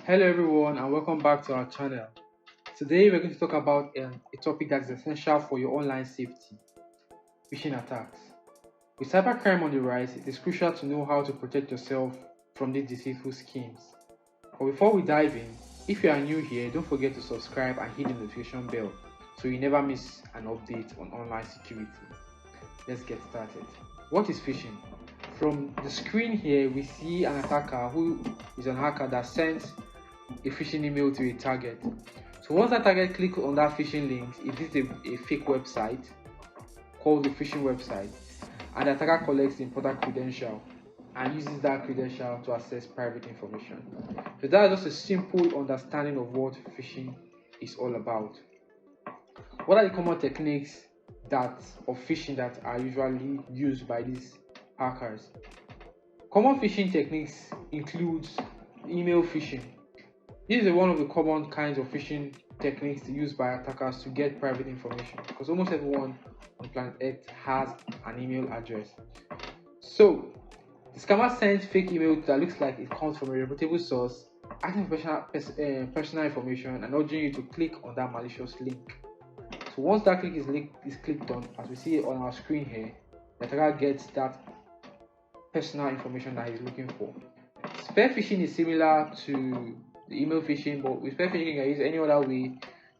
Hello everyone and welcome back to our channel. Today we're going to talk about a topic that is essential for your online safety: phishing attacks. With cybercrime on the rise, it is crucial to know how to protect yourself from these deceitful schemes. But before we dive in, if you are new here, don't forget to subscribe and hit the notification bell so you never miss an update on online security. Let's get started. What is phishing? From the screen here, we see an attacker who is an hacker that sends a phishing email to a target. So once that target clicks on that phishing link, it is a fake website called the phishing website, and the attacker collects the important credential and uses that credential to access private information. So that is just a simple understanding of what phishing is all about. What are the common techniques of phishing that are usually used by these hackers? Common phishing techniques include email phishing. This is one of the common kinds of phishing techniques used by attackers to get private information, because almost everyone on planet Earth has an email address. So the scammer sends fake email that looks like it comes from a reputable source, asking for personal information and urging you to click on that malicious link. So once that link is clicked on, as we see on our screen here, the attacker gets that personal information that he's looking for. Spear phishing is similar to the email phishing, but with spear phishing you can use any other way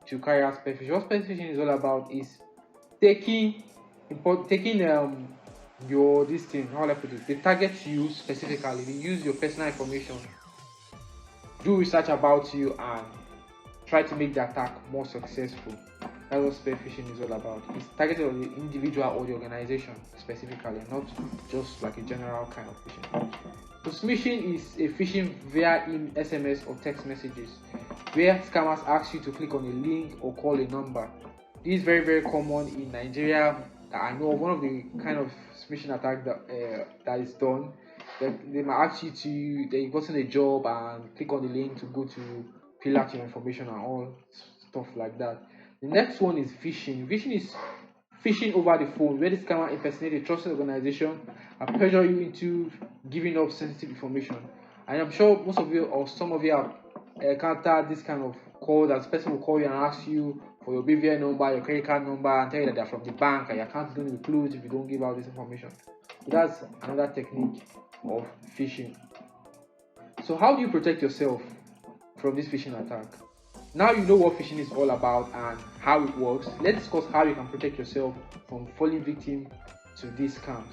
to carry out spear phishing. What spear phishing is all about is taking your the target you specifically. They use your personal information, do research about you, and try to make the attack more successful. That's what spear phishing is all about. It's targeted on the individual or the organization specifically, and not just like a general kind of phishing. So smishing is a phishing via SMS or text messages, where scammers ask you to click on a link or call a number. This is very, very common in Nigeria. I know one of the kind of smishing attack that is done. They might ask you that you gotten a job and click on the link to go to fill out your information and all stuff like that. The next one is phishing. Phishing is phishing over the phone, where the scammer impersonates a trusted organization and pressure you into giving up sensitive information. And I'm sure most of you or some of you have encountered this kind of call that person will call you and ask you for your BVN number, your credit card number, and tell you that they're from the bank and your account is going to be closed if you don't give out this information. So that's another technique of phishing. So how do you protect yourself from this phishing attack? Now you know what phishing is all about and how it works. Let's discuss how you can protect yourself from falling victim to these scams.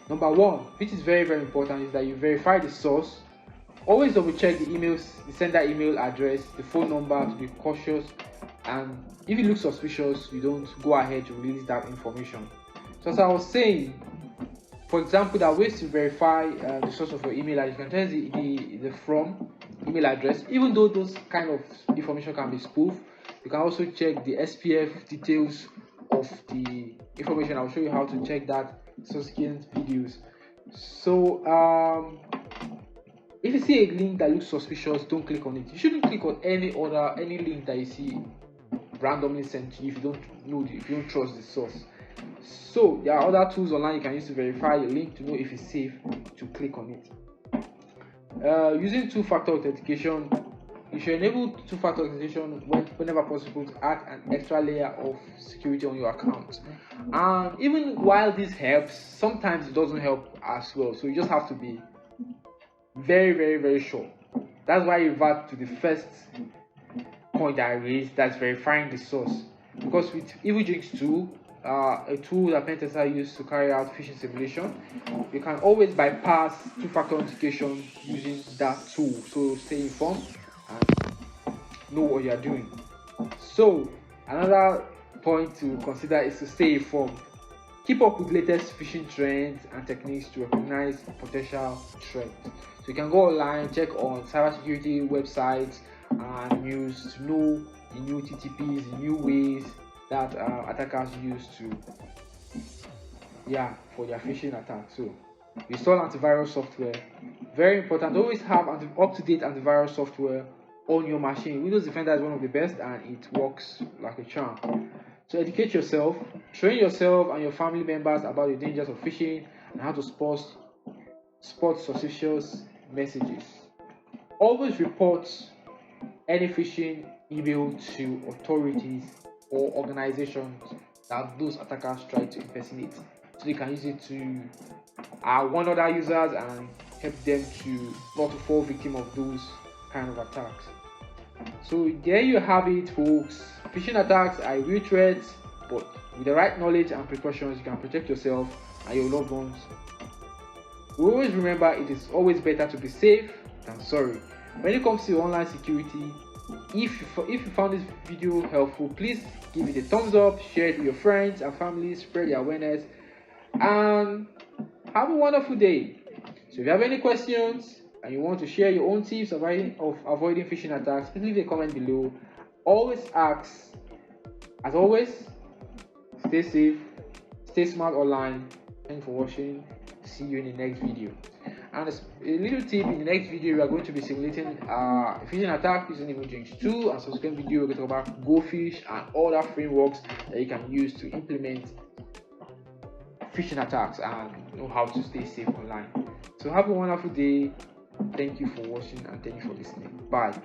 Number one, which is very, very important, is that you verify the source. Always double check the emails, the sender email address, the phone number, to be cautious, and if it looks suspicious, you don't go ahead to release that information. So as I was saying, for example, there are ways to verify the source of your email address. You can tell the from email address. Even though those kind of information can be spoofed, you can also check the SPF details of the information. I'll show you how to check that in subsequent videos. So if you see a link that looks suspicious, don't click on it. You shouldn't click on any link that you see randomly sent to you if you don't trust the source. So there are other tools online you can use to verify your link to know if it's safe to click on it. Using two-factor authentication, you should enable two-factor authentication whenever possible to add an extra layer of security on your account. And even while this helps, sometimes it doesn't help as well. So you just have to be very, very, very sure. That's why you revert to the first point that I raised, that's verifying the source. Because with EvilJinx 2, a tool that pen testers use to carry out phishing simulation, you can always bypass two-factor authentication using that tool. So stay informed and know what you are doing. So another point to consider is to stay informed. Keep up with latest phishing trends and techniques to recognize potential threats. So you can go online, check on cybersecurity websites and news to know the new TTPs, the new ways that attackers use to, for their phishing attack. So install antivirus software. Very important. Always have up-to-date antivirus software on your machine. Windows Defender is one of the best, and it works like a charm. So educate yourself, train yourself and your family members about the dangers of phishing and how to spot suspicious messages. Always report any phishing email to authorities or organizations that those attackers try to impersonate, so they can use it to warn other users and help them to not to fall victim of those kind of attacks. So there you have it, folks. Phishing attacks are real threats, but with the right knowledge and precautions, you can protect yourself and your loved ones. We always remember it is always better to be safe than sorry. When it comes to online security, if you found this video helpful, please give it a thumbs up, share it with your friends and family, spread the awareness, and have a wonderful day. So if you have any questions and you want to share your own tips of avoiding phishing attacks, please leave a comment below. Always ask, as always, stay safe, stay smart online. Thank you for watching. See you in the next video. And a little tip: in the next video, we are going to be simulating a phishing attack using Imaging 2, and subsequent video we're going to talk about GoPhish and other frameworks that you can use to implement phishing attacks and know how to stay safe online. So have a wonderful day. Thank you for watching and thank you for listening. Bye.